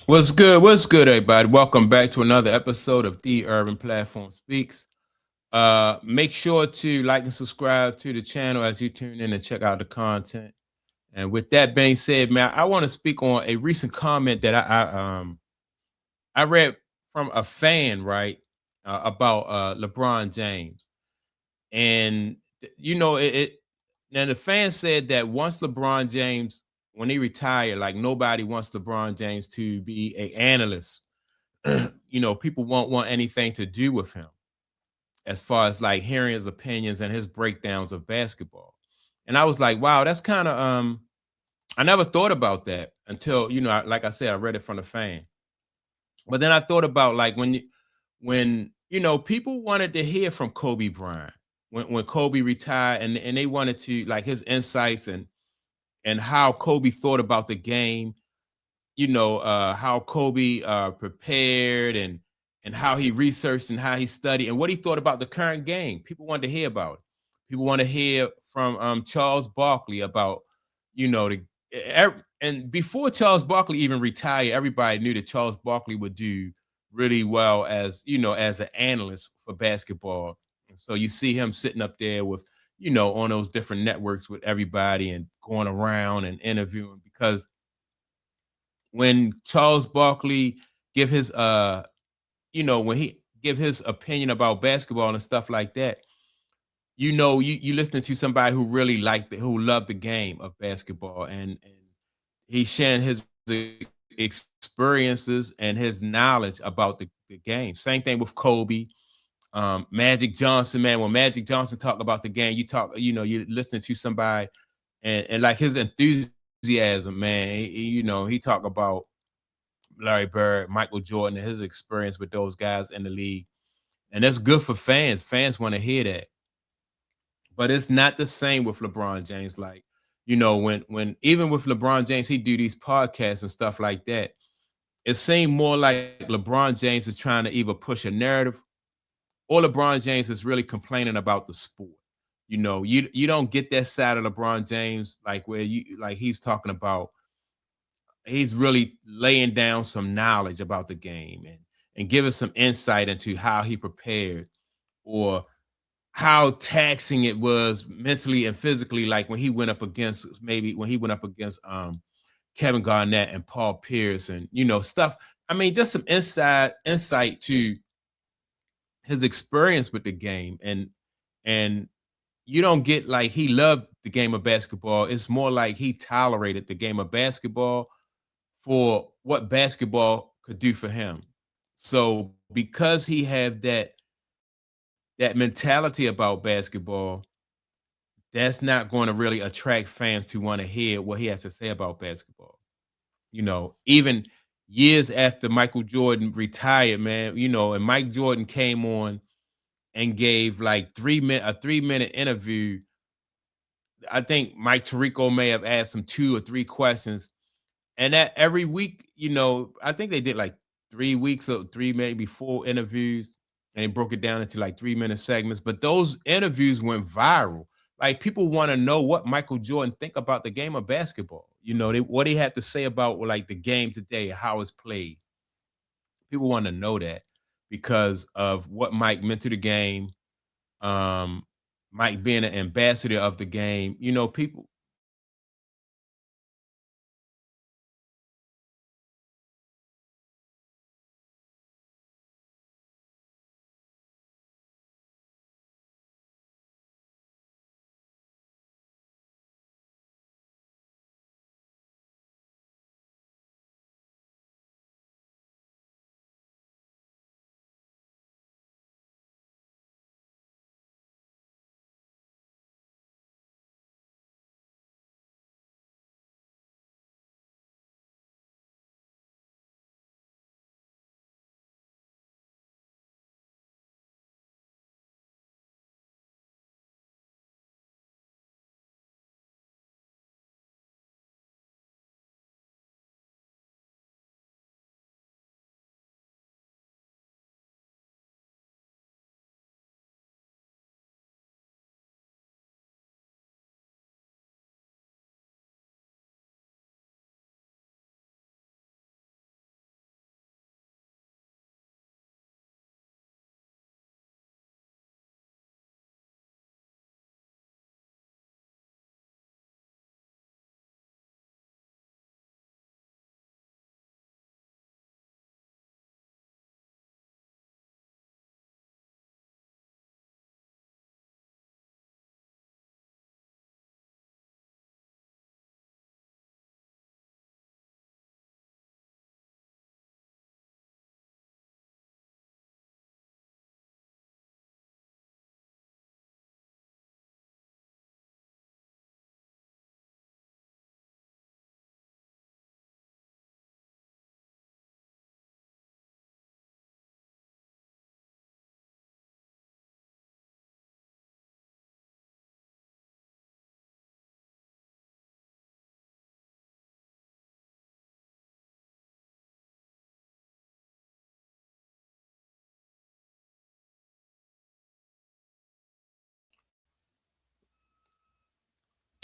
What's good? What's good, everybody? Welcome back to another episode of The Urban Platform Speaks. Make sure to like and subscribe to the channel as you tune in and check out the content. And with that being said, man, I want to speak on a recent comment that I read from a fan, right, about LeBron James, and it. Now the fan said that once LeBron James, when he retired, like nobody wants LeBron James to be a analyst. People won't want anything to do with him as far as like hearing his opinions and his breakdowns of basketball. And I was like, wow, that's kind of I never thought about that until, like I said, I read it from a fan. But then I thought about like when people wanted to hear from Kobe Bryant when Kobe retired, and they wanted to like his insights and how Kobe thought about the game, how Kobe prepared and how he researched and how he studied and what he thought about the current game. People wanted to hear about it. People want to hear from Charles Barkley about, the and before Charles Barkley even retired, everybody knew that Charles Barkley would do really well as as an analyst for basketball. And so you see him sitting up there with on those different networks with everybody and going around and interviewing because when Charles Barkley give his when he give his opinion about basketball and stuff like that, you listening to somebody who really liked it, who loved the game of basketball, and he's sharing his experiences and his knowledge about the game. Same thing with Kobe, Magic Johnson, man. When Magic Johnson talk about the game, you're listening to somebody and like his enthusiasm, man. He talk about Larry Bird, Michael Jordan, and his experience with those guys in the league. And that's good for fans. Fans want to hear that. But it's not the same with LeBron James. Like, when even with LeBron James, he do these podcasts and stuff like that. It seemed more like LeBron James is trying to either push a narrative or LeBron James is really complaining about the sport. You don't get that side of LeBron James like where you like he's talking about he's really laying down some knowledge about the game and giving some insight into how he prepared or how taxing it was mentally and physically, like when he went up against Kevin Garnett and Paul Pierce and stuff. I mean, just some inside insight to his experience with the game and you don't get like he loved the game of basketball. It's more like he tolerated the game of basketball for what basketball could do for him. So because he had that mentality about basketball, that's not going to really attract fans to want to hear what he has to say about basketball. Even years after Michael Jordan retired, man, and Mike Jordan came on and gave like 3 minute interview. I think Mike Tirico may have asked him 2 or 3 questions. And that every week, I think they did like 3 weeks or three, maybe 4 interviews, and they broke it down into like 3 minute segments. But those interviews went viral. Like people want to know what Michael Jordan think about the game of basketball. What he had to say about like the game today, how it's played. People want to know that because of what Mike meant to the game. Um, Mike being an ambassador of the game. People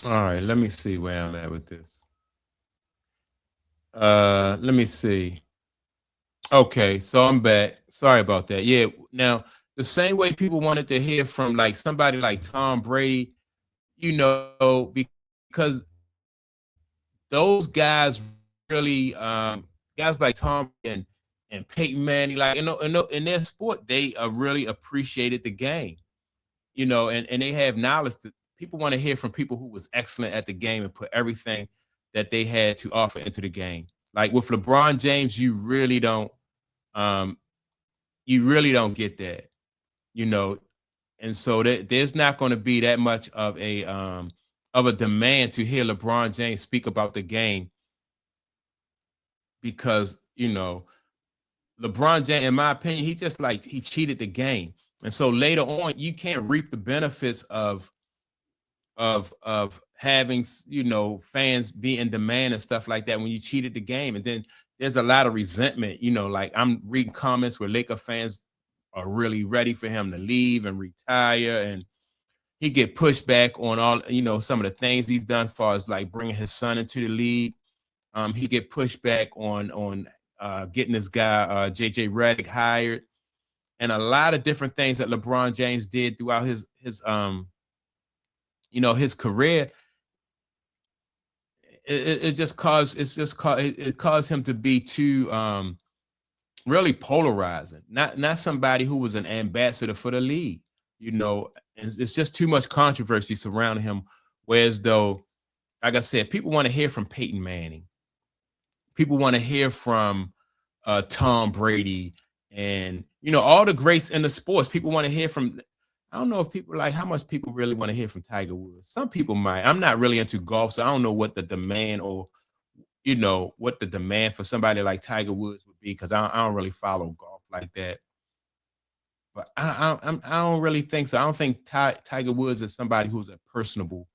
All right, let me see where I'm at with this. Let me see. Okay, so I'm back. Sorry about that. Yeah, now the same way people wanted to hear from like somebody like Tom Brady, because those guys really, guys like Tom and Peyton Manning, like in their sport, they really appreciated the game, and they have knowledge that people want to hear from people who was excellent at the game and put everything that they had to offer into the game. Like with LeBron James, um, you really don't get that, you know, and so there's not going to be that much of a demand to hear LeBron James speak about the game because LeBron James, in my opinion, he cheated the game, and so later on you can't reap the benefits of having fans be in demand and stuff like that when you cheated the game. And then there's a lot of resentment, like I'm reading comments where Laker fans are really ready for him to leave and retire, and he get pushed back on all some of the things he's done as far as like bringing his son into the league. He get pushed back on getting this guy JJ Redick hired, and a lot of different things that LeBron James did throughout his career. It caused him to be too really polarizing. Not somebody who was an ambassador for the league. It's just too much controversy surrounding him. Whereas though, like I said, people want to hear from Peyton Manning. People want to hear from Tom Brady and all the greats in the sports. People want to hear from. I don't know if people like how much people really want to hear from Tiger Woods. Some people might. I'm not really into golf, so I don't know what the demand or what the demand for somebody like Tiger Woods would be because I don't really follow golf like that. But I don't really think so. I don't think Tiger Woods is somebody who's a personable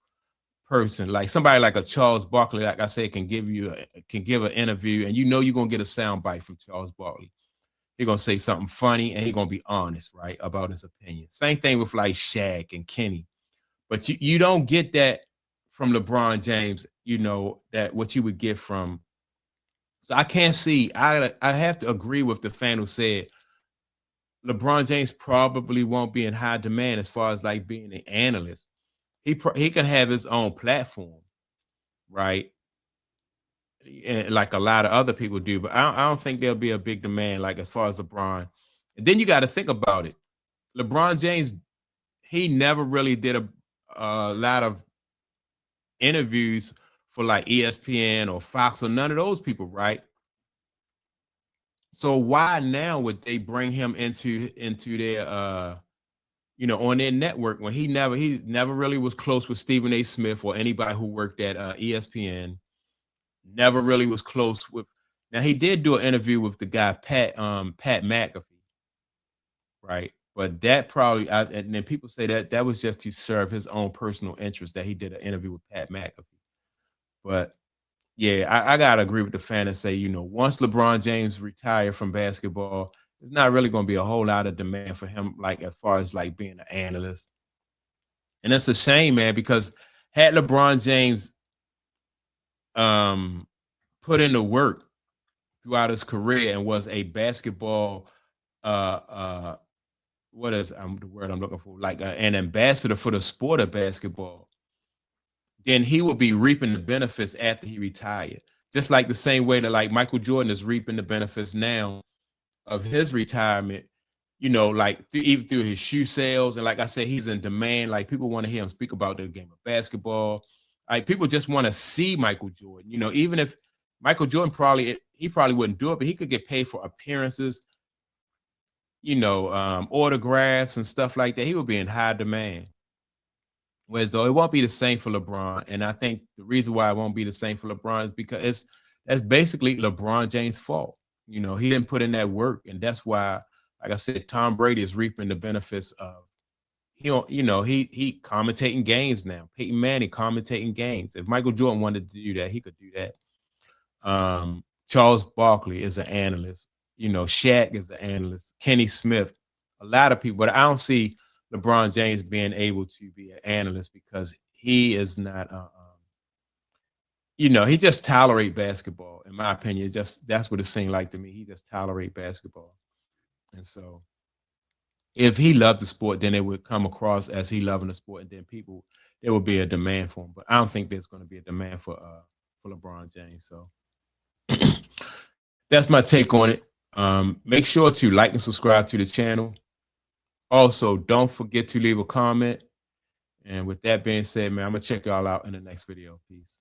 person, like somebody like a Charles Barkley, like I said, can give an interview, and you're gonna get a sound bite from Charles Barkley. He's gonna say something funny, and he's gonna be honest, right, about his opinion. Same thing with like Shaq and Kenny, but you don't get that from LeBron James. That what you would get from. So I can't see. I have to agree with the fan who said LeBron James probably won't be in high demand as far as like being an analyst. He can have his own platform, right? And like a lot of other people do, but I don't think there'll be a big demand like as far as LeBron. And then you got to think about it. LeBron James, he never really did a lot of interviews for like ESPN or Fox or none of those people, right? So why now would they bring him into their on their network when he never really was close with Stephen A. Smith or anybody who worked at ESPN. Never really was close with. Now he did do an interview with the guy Pat McAfee, right? But that probably and then people say that was just to serve his own personal interest that he did an interview with Pat McAfee. But yeah, I gotta agree with the fan and say, once LeBron James retire from basketball, there's not really gonna be a whole lot of demand for him, like as far as like being an analyst. And it's a shame, man, because had LeBron James um put in the work throughout his career and was a basketball what is the word I'm looking for, like an ambassador for the sport of basketball, then he will be reaping the benefits after he retired. Just like the same way that like Michael Jordan is reaping the benefits now of his retirement, like even through his shoe sales. And like I said, he's in demand. Like people want to hear him speak about the game of basketball. Like people just want to see Michael Jordan. Even if Michael Jordan probably wouldn't do it, but he could get paid for appearances, autographs and stuff like that. He would be in high demand. Whereas though it won't be the same for LeBron, and I think the reason why it won't be the same for LeBron is because that's basically LeBron James' fault. He didn't put in that work, and that's why, like I said, Tom Brady is reaping the benefits of he commentating games now. Peyton Manning commentating games. If Michael Jordan wanted to do that, he could do that. Charles Barkley is an analyst. Shaq is an analyst. Kenny Smith, a lot of people, but I don't see LeBron James being able to be an analyst because he is not he just tolerate basketball. In my opinion, that's what it seemed like to me. He just tolerate basketball, and so if he loved the sport, then it would come across as he loving the sport, and then there would be a demand for him. But I don't think there's going to be a demand for LeBron James. So that's my take on it. Make sure to like and subscribe to the channel. Also, don't forget to leave a comment. And with that being said, man, I'm going to check y'all out in the next video. Peace.